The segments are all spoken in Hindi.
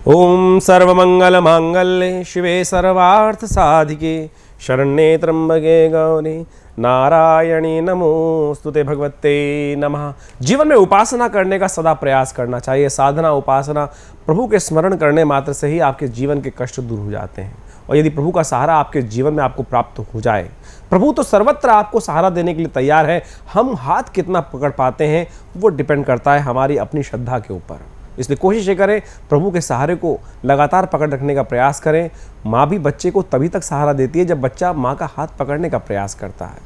ओम सर्वमंगलमांगल्ये शिवे सर्वार्थ साधिके शरण्ये त्र्यंबके गौरी नारायणी नमोस्तुते भगवते नमः। जीवन में उपासना करने का सदा प्रयास करना चाहिए। साधना उपासना प्रभु के स्मरण करने मात्र से ही आपके जीवन के कष्ट दूर हो जाते हैं। और यदि प्रभु का सहारा आपके जीवन में आपको प्राप्त हो जाए, प्रभु तो सर्वत्र आपको सहारा देने के लिए तैयार है। हम हाथ कितना पकड़ पाते हैं वो डिपेंड करता है हमारी अपनी श्रद्धा के ऊपर। इसलिए कोशिश ये करें, प्रभु के सहारे को लगातार पकड़ रखने का प्रयास करें। माँ भी बच्चे को तभी तक सहारा देती है जब बच्चा माँ का हाथ पकड़ने का प्रयास करता है।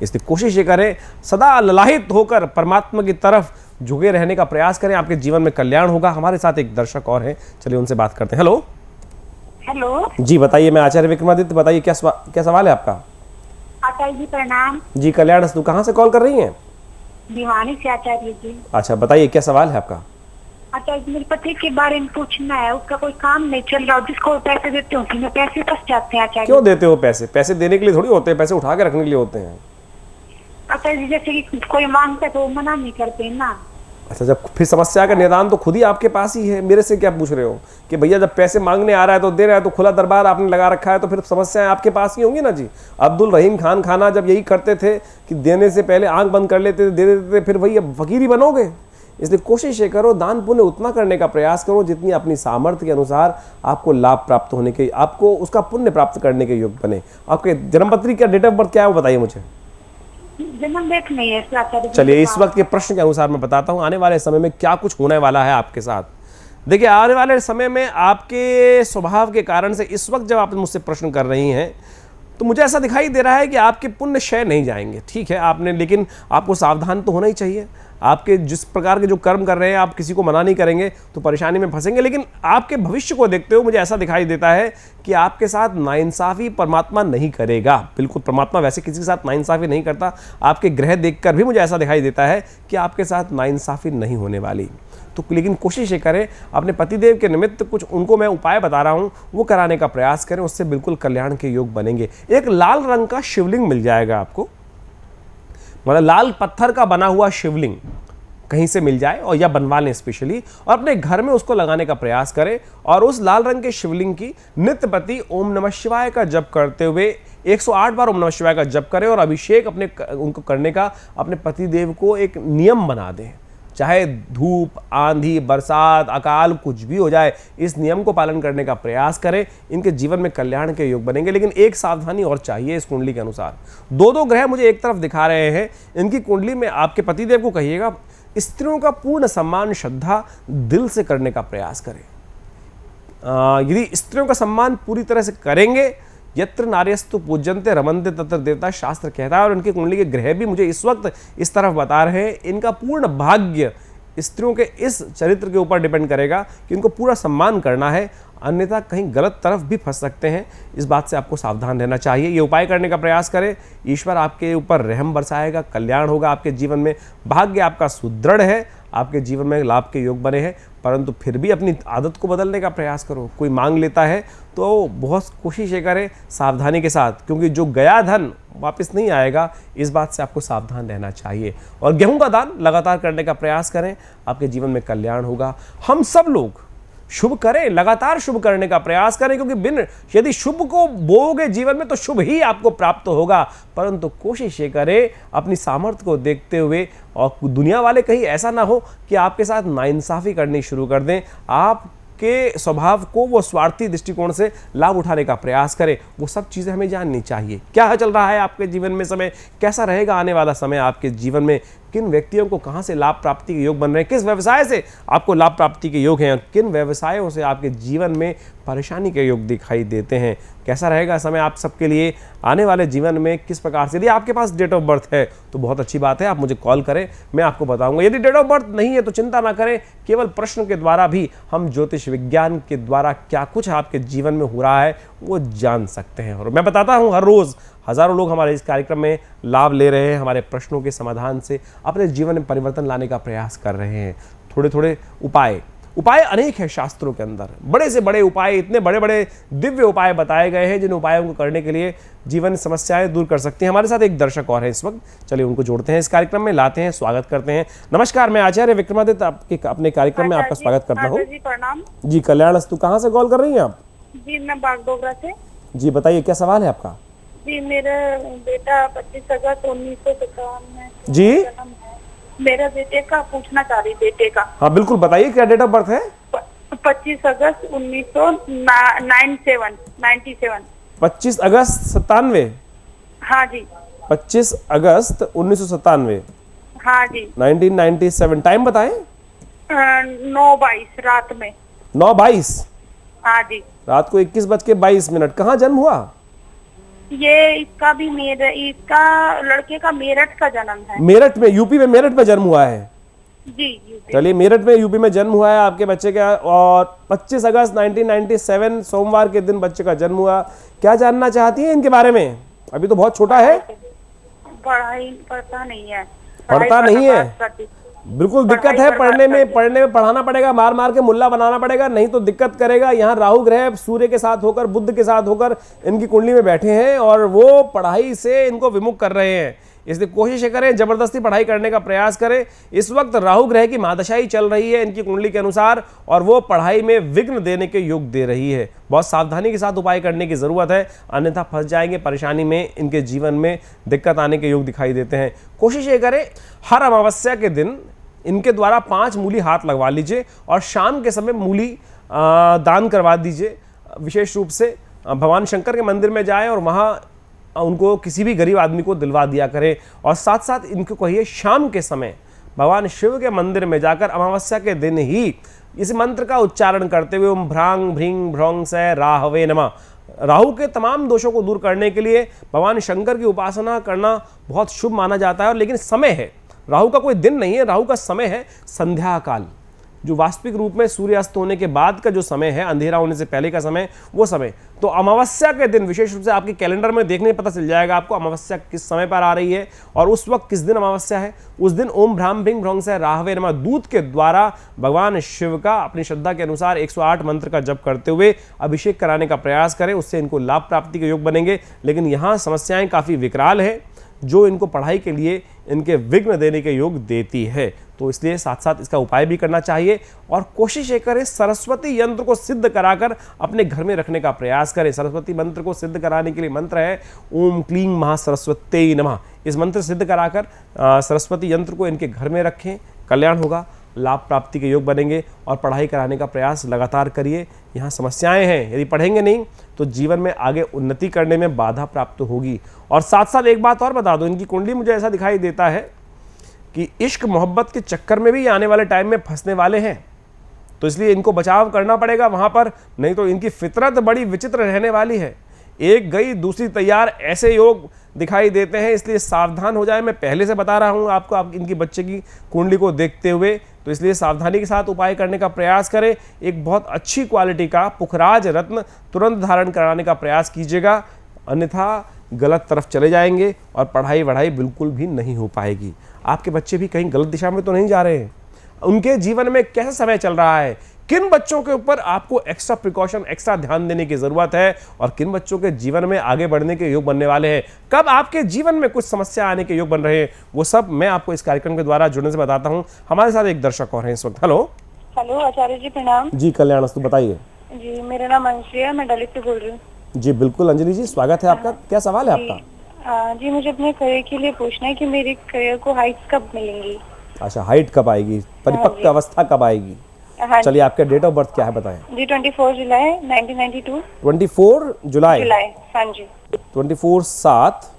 इसलिए कोशिश ये करें, सदा ललाहित होकर परमात्मा की तरफ झुके रहने का प्रयास करें। आपके जीवन में कल्याण होगा। हमारे साथ एक दर्शक और हैं, चलिए उनसे बात करते हैं। हेलो हेलो जी, बताइए। मैं आचार्य विक्रमादित्य, बताइए क्या सवाल है आपका? आचार्य जी प्रणाम। जी कल्याण अस्तु। कहाँ से कॉल कर रही हैं? भिवानी से आचार्य जी। अच्छा, बताइए क्या सवाल है आपका? आचार्य जी, मेरे पति के बारे में पूछना है। उसका कोई काम नहीं चल रहा, जिसको पैसे देते हो मैं पैसे फंस जाते हैं आचार्य। क्यों देते हो पैसे? पैसे देने के लिए थोड़ी होते हैं, पैसे उठा के रखने के लिए होते हैं। आचार्य जी, जैसे कि कोई मांगता है तो मना नहीं करते ना। अच्छा, जब फिर समस्या का निदान तो खुद ही आपके पास ही है। मेरे से क्या पूछ रहे हो कि भैया जब पैसे मांगने आ रहा है तो दे रहा है, तो खुला दरबार आपने लगा रखा है, तो फिर समस्याएं आपके पास ही होंगी ना जी। अब्दुल रहीम खान खाना जब यही करते थे कि देने से पहले आंख बंद कर लेते थे, दे देते थे, फिर वही अब फकीर ही बनोगे। इसलिए कोशिश ये करो, दान पुण्य उतना करने का प्रयास करो जितनी अपनी सामर्थ्य के अनुसार आपको लाभ प्राप्त होने के, आपको उसका पुण्य प्राप्त करने के योग बने। आपके जन्मपत्री क्या डेट ऑफ बर्थ क्या है वो बताइए मुझे। जन्म डेट नहीं है आचार्य जी। चलिए इस वक्त के प्रश्न के अनुसार मैं बताता हूँ आने वाले समय में क्या कुछ होने वाला है आपके साथ। देखिए, आने वाले समय में आपके स्वभाव के कारण से इस वक्त जब आप मुझसे प्रश्न कर रही हैं तो मुझे ऐसा दिखाई दे रहा है कि आपके पुण्य क्षय नहीं जाएंगे। ठीक है आपने, लेकिन आपको सावधान तो होना ही चाहिए। आपके जिस प्रकार के जो कर्म कर रहे हैं, आप किसी को मना नहीं करेंगे तो परेशानी में फंसेंगे। लेकिन आपके भविष्य को देखते हुए मुझे ऐसा दिखाई देता है कि आपके साथ नाइंसाफ़ी परमात्मा नहीं करेगा। बिल्कुल, परमात्मा वैसे किसी के साथ नाइंसाफ़ी नहीं करता। आपके ग्रह देखकर भी मुझे ऐसा दिखाई देता है कि आपके साथ नाइंसाफ़ी नहीं होने वाली। तो लेकिन कोशिश ये करें, अपने पतिदेव के निमित्त कुछ उनको मैं उपाय बता रहा हूँ वो कराने का प्रयास करें, उससे बिल्कुल कल्याण के योग बनेंगे। एक लाल रंग का शिवलिंग मिल जाएगा आपको, मतलब लाल पत्थर का बना हुआ शिवलिंग कहीं से मिल जाए और या बनवा लें स्पेशली, और अपने घर में उसको लगाने का प्रयास करें। और उस लाल रंग के शिवलिंग की नित्य प्रति ओम नमः शिवाय का जप करते हुए 108 बार ओम नमः शिवाय का जप करें और अभिषेक उनको करने का अपने पतिदेव को एक नियम बना दें। चाहे धूप, आंधी, बरसात, अकाल कुछ भी हो जाए, इस नियम को पालन करने का प्रयास करें। इनके जीवन में कल्याण के योग बनेंगे। लेकिन एक सावधानी और चाहिए इस कुंडली के अनुसार। दो ग्रह मुझे एक तरफ दिखा रहे हैं। इनकी कुंडली में आपके पतिदेव को कहिएगा, स्त्रियों का पूर्ण सम्मान श्रद्धा दिल से करने का प्रयास करें। यदि स्त्रियों का सम्मान पूरी तरह से करेंगे, यत्र नार्यस्तु पूज्यन्ते रमन्ते तत्र देवता, शास्त्र कहता है। और उनकी कुंडली के ग्रह भी मुझे इस वक्त इस तरफ बता रहे हैं। इनका पूर्ण भाग्य स्त्रियों के इस चरित्र के ऊपर डिपेंड करेगा कि इनको पूरा सम्मान करना है, अन्यथा कहीं गलत तरफ भी फंस सकते हैं। इस बात से आपको सावधान रहना चाहिए। ये उपाय करने का प्रयास करें, ईश्वर आपके ऊपर रहम बरसाएगा, कल्याण होगा आपके जीवन में। भाग्य आपका सुदृढ़ है, आपके जीवन में लाभ के योग बने हैं। परंतु फिर भी अपनी आदत को बदलने का प्रयास करो। कोई मांग लेता है तो बहुत कोशिश ये करें सावधानी के साथ, क्योंकि जो गया धन वापस नहीं आएगा। इस बात से आपको सावधान रहना चाहिए। और गेहूं का दान लगातार करने का प्रयास करें, आपके जीवन में कल्याण होगा। हम सब लोग शुभ करें, लगातार शुभ करने का प्रयास करें, क्योंकि यदि शुभ को बोओगे जीवन में तो शुभ ही आपको प्राप्त होगा। परंतु कोशिश ये करें अपनी सामर्थ्य को देखते हुए, और दुनिया वाले कहीं ऐसा ना हो कि आपके साथ नाइंसाफ़ी करनी शुरू कर दें। आपके स्वभाव को वो स्वार्थी दृष्टिकोण से लाभ उठाने का प्रयास करें। वो सब चीज़ें हमें जाननी चाहिए। क्या चल रहा है आपके जीवन में समय, कैसा रहेगा आने वाला समय आपके जीवन में, किन व्यक्तियों को कहां से लाभ प्राप्ति के योग बन रहे हैं, किस व्यवसाय से आपको लाभ प्राप्ति के योग हैं, किन व्यवसायों से आपके जीवन में परेशानी के योग दिखाई देते हैं। कैसा रहेगा समय आप सबके लिए आने वाले जीवन में, किस प्रकार से। यदि आपके पास डेट ऑफ बर्थ है तो बहुत अच्छी बात है, आप मुझे कॉल करें, मैं आपको बताऊंगा। यदि डेट ऑफ बर्थ नहीं है तो चिंता ना करें, केवल प्रश्न के द्वारा भी हम ज्योतिष विज्ञान के द्वारा क्या कुछ आपके जीवन में हो रहा है वो जान सकते हैं। और मैं बताता हूँ, हर रोज़ हज़ारों लोग हमारे इस कार्यक्रम में लाभ ले रहे हैं, हमारे प्रश्नों के समाधान से अपने जीवन में परिवर्तन लाने का प्रयास कर रहे हैं। थोड़े थोड़े उपाय उपाय अनेक है शास्त्रों के अंदर, बड़े से बड़े उपाय, इतने बड़े बड़े दिव्य उपाय बताए गए हैं जिन उपायों को करने के लिए जीवन समस्याएं दूर कर सकती हैं। हमारे साथ एक दर्शक और है इस वक्त, चलिए उनको जोड़ते हैं इस कार्यक्रम में, लाते हैं, स्वागत करते हैं। नमस्कार, मैं आचार्य विक्रमादित्य आपके अपने कार्यक्रम में आपका स्वागत करता हूँ। जी प्रणाम। जी कल्याण अस्तु। कहाँ से कॉल कर रही हैं आप? जी मैं बागडोगरा से। जी बताइए, क्या सवाल है आपका? जी मेरा बेटा 25 अगस्त 1957 में जी जन्म है। मेरा बेटे का पूछना चाह रही, बेटे का। हाँ बिल्कुल बताइए, क्या डेट ऑफ बर्थ है? 25 अगस्त 1997। 25 अगस्त 97। हाँ जी। 25 अगस्त 1997। हाँ जी। 1997। टाइम बताएं। 9:22 रात में। 9:22 हाँ जी। रात को 21:22। कहाँ जन्म हुआ? ये इसका लड़के का मेरठ का जन्म है। मेरठ में, यूपी में मेरठ में जन्म हुआ है। जी यूपी। चलिए, मेरठ में यूपी में जन्म हुआ है आपके बच्चे का, और 25 अगस्त 1997 सोमवार के दिन बच्चे का जन्म हुआ। क्या जानना चाहती हैं इनके बारे में? अभी तो बहुत छोटा है। पढ़ाई पढ़ता नहीं है। पढ़ता नहीं है, बिल्कुल दिक्कत है पढ़ने में पढ़ाना पड़ेगा, मार मार के मुल्ला बनाना पड़ेगा, नहीं तो दिक्कत करेगा। यहाँ राहु ग्रह सूर्य के साथ होकर, बुध के साथ होकर इनकी कुंडली में बैठे हैं और वो पढ़ाई से इनको विमुख कर रहे हैं। इसलिए कोशिश करें, जबरदस्ती पढ़ाई करने का प्रयास करें। इस वक्त राहु ग्रह की महादशाई चल रही है इनकी कुंडली के अनुसार, और वो पढ़ाई में विघ्न देने के योग दे रही है। बहुत सावधानी के साथ उपाय करने की जरूरत है, अन्यथा फंस जाएंगे, परेशानी में, इनके जीवन में दिक्कत आने के योग दिखाई देते हैं। कोशिश ये करें, हर अमावस्या के दिन इनके द्वारा 5 मूली हाथ लगवा लीजिए और शाम के समय मूली दान करवा दीजिए। विशेष रूप से भगवान शंकर के मंदिर में जाएं और वहाँ उनको किसी भी गरीब आदमी को दिलवा दिया करें। और साथ साथ इनको कहिए, शाम के समय भगवान शिव के मंदिर में जाकर अमावस्या के दिन ही इस मंत्र का उच्चारण करते हुए ओम भ्रांग भ्रीं भ्रौं से राहवे नमः, राहु के तमाम दोषों को दूर करने के लिए भगवान शंकर की उपासना करना बहुत शुभ माना जाता है। और लेकिन समय है, राहु का कोई दिन नहीं है, राहु का समय है संध्या काल, जो वास्तविक रूप में सूर्यास्त होने के बाद का जो समय है, अंधेरा होने से पहले का समय, वो समय। तो अमावस्या के दिन विशेष रूप से आपके कैलेंडर में देखने पता चल जाएगा आपको अमावस्या किस समय पर आ रही है और उस वक्त किस दिन अमावस्या है। उस दिन ओम भ्रां भ्रीं भ्रौं से राहवे नमः दूध के द्वारा भगवान शिव का अपनी श्रद्धा के अनुसार 108 मंत्र का जप करते हुए अभिषेक कराने का प्रयास करें, उससे इनको लाभ प्राप्ति के योग बनेंगे। लेकिन यहाँ समस्याएं काफ़ी विकराल है, जो इनको पढ़ाई के लिए इनके विघ्न देने के योग देती है। तो इसलिए साथ साथ इसका उपाय भी करना चाहिए और कोशिश ये करें, सरस्वती यंत्र को सिद्ध कराकर अपने घर में रखने का प्रयास करें। सरस्वती मंत्र को सिद्ध कराने के लिए मंत्र है ओम क्लीं महासरस्वत्यै नमः। इस मंत्र सिद्ध कराकर सरस्वती यंत्र को इनके घर में रखें, कल्याण होगा, लाभ प्राप्ति के योग बनेंगे और पढ़ाई कराने का प्रयास लगातार करिए। यहाँ समस्याएं हैं, यदि पढ़ेंगे नहीं तो जीवन में आगे उन्नति करने में बाधा प्राप्त होगी। और साथ साथ एक बात और बता दूं, इनकी कुंडली मुझे ऐसा दिखाई देता है कि इश्क मोहब्बत के चक्कर में भी आने वाले टाइम में फंसने वाले हैं, तो इसलिए इनको बचाव करना पड़ेगा वहाँ पर, नहीं तो इनकी फितरत बड़ी विचित्र रहने वाली है। एक गई दूसरी तैयार, ऐसे योग दिखाई देते हैं, इसलिए सावधान हो जाए। मैं पहले से बता रहा हूँ आपको, आप इनकी बच्चे की कुंडली को देखते हुए, तो इसलिए सावधानी के साथ उपाय करने का प्रयास करें। एक बहुत अच्छी क्वालिटी का पुखराज रत्न तुरंत धारण कराने का प्रयास कीजिएगा, अन्यथा गलत तरफ चले जाएंगे और पढ़ाई वढ़ाई बिल्कुल भी नहीं हो पाएगी। आपके बच्चे भी कहीं गलत दिशा में तो नहीं जा रहे हैं? उनके जीवन में कैसा समय चल रहा है? किन बच्चों के ऊपर आपको एक्स्ट्रा प्रिकॉशन, एक्स्ट्रा ध्यान देने की जरूरत है और किन बच्चों के जीवन में आगे बढ़ने के योग बनने वाले हैं? कब आपके जीवन में कुछ समस्या आने के योग बन रहे हैं, वो सब मैं आपको इस कार्यक्रम के द्वारा जुड़ने से बताता हूँ। हमारे साथ एक दर्शक और हैं इस वक्त। हेलो। हेलो आचार्य जी प्रणाम। जी कल्याण अस्तु, बताइए। जी मेरा नाम अंजलि है, मैं दिल्ली से बोल रही हूँ। जी बिल्कुल अंजलि जी, स्वागत है आपका। क्या सवाल है आपका? जी मुझे अपने करियर के लिए पूछना है कि मेरी करियर को हाइट कब मिलेंगी। अच्छा, हाइट कब आएगी, परिपक्व अवस्था कब आएगी? चलिए, आपका डेट ऑफ बर्थ क्या है बताएं। जी 24 जुलाई 1992। 24 जुलाई। हाँ जी। 24/7।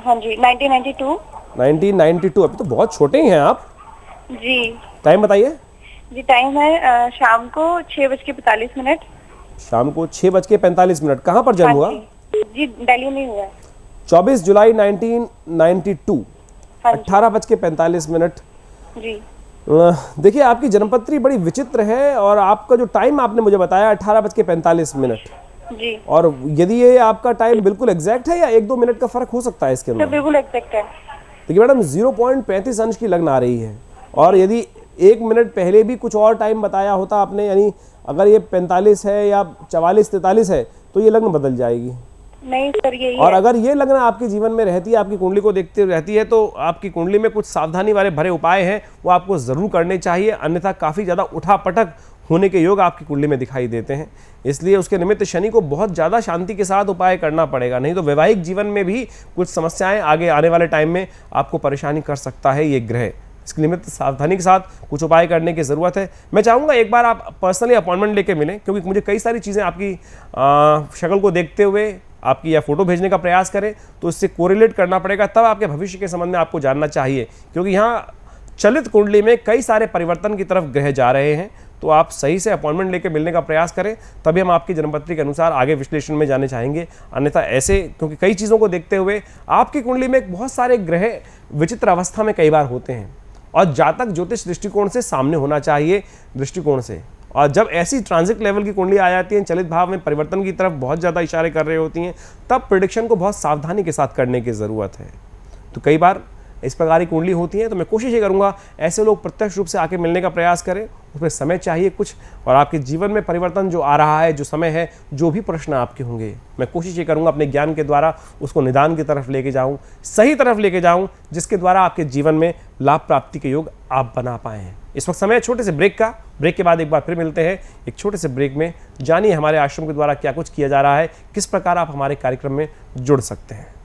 हाँ जी 1992। 1992। अभी तो बहुत छोटे ही हैं आप। जी। टाइम बताइए। जी टाइम है शाम को 6:45। शाम को 6:45। कहाँ पर जन्म हुआ? जी दिल्ली में हुआ है। 24 जुलाई 1992। 18:45। जी देखिए, आपकी जन्मपत्री बड़ी विचित्र है और आपका जो टाइम आपने मुझे बताया 18:45। जी। और यदि ये आपका टाइम बिल्कुल एग्जैक्ट है या 1-2 मिनट का फर्क हो सकता है इसके अंदर? बिल्कुल एग्जैक्ट है। देखिए मैडम, 0.35 अंश की लगन आ रही है और यदि 1 मिनट पहले भी कुछ और टाइम बताया होता आपने, यानी अगर ये 45 है या 44-43 है तो ये लग्न बदल जाएगी। नहीं सर यही और है। अगर ये लग्न आपके जीवन में रहती है, आपकी कुंडली को देखते रहती है, तो आपकी कुंडली में कुछ सावधानी वाले भरे उपाय हैं वो आपको ज़रूर करने चाहिए, अन्यथा काफ़ी ज़्यादा उठापटक होने के योग आपकी कुंडली में दिखाई देते हैं। इसलिए उसके निमित्त शनि को बहुत ज़्यादा शांति के साथ उपाय करना पड़ेगा, नहीं तो वैवाहिक जीवन में भी कुछ समस्याएं आगे आने वाले टाइम में आपको परेशानी कर सकता है ये ग्रह। इसके निमित्त सावधानी के साथ कुछ उपाय करने की ज़रूरत है। मैं चाहूँगा एक बार आप पर्सनली अपॉइंटमेंट लेके मिलें, क्योंकि मुझे कई सारी चीज़ें आपकी शक्ल को देखते हुए आपकी या फोटो भेजने का प्रयास करें तो इससे कोरिलेट करना पड़ेगा, तब आपके भविष्य के संबंध में आपको जानना चाहिए, क्योंकि यहाँ चलित कुंडली में कई सारे परिवर्तन की तरफ ग्रह जा रहे हैं। तो आप सही से अपॉइंटमेंट लेकर मिलने का प्रयास करें, तभी हम आपकी जन्मपत्री के अनुसार आगे विश्लेषण में जाने चाहेंगे। अन्यथा ऐसे, क्योंकि कई चीज़ों को देखते हुए आपकी कुंडली में बहुत सारे ग्रह विचित्र अवस्था में कई बार होते हैं, और जातक ज्योतिष दृष्टिकोण से सामने होना चाहिए दृष्टिकोण से। और जब ऐसी ट्रांजिट लेवल की कुंडली आ जाती है, चलित भाव में परिवर्तन की तरफ बहुत ज़्यादा इशारे कर रही होती हैं, तब प्रेडिक्शन को बहुत सावधानी के साथ करने की ज़रूरत है। तो कई बार इस प्रकार की कुंडली होती है, तो मैं कोशिश ये करूँगा ऐसे लोग प्रत्यक्ष रूप से आके मिलने का प्रयास करें। उसमें समय चाहिए कुछ, और आपके जीवन में परिवर्तन जो आ रहा है, जो समय है, जो भी प्रश्न आपके होंगे, मैं कोशिश ये करूँगा अपने ज्ञान के द्वारा उसको निदान की तरफ लेके जाऊँ, सही तरफ लेके जाऊँ, जिसके द्वारा आपके जीवन में लाभ प्राप्ति के योग आप बना पाए हैं। इस वक्त समय छोटे से ब्रेक का, ब्रेक के बाद एक बार फिर मिलते हैं एक छोटे से ब्रेक में। जानिए हमारे आश्रम के द्वारा क्या कुछ किया जा रहा है, किस प्रकार आप हमारे कार्यक्रम में जुड़ सकते हैं।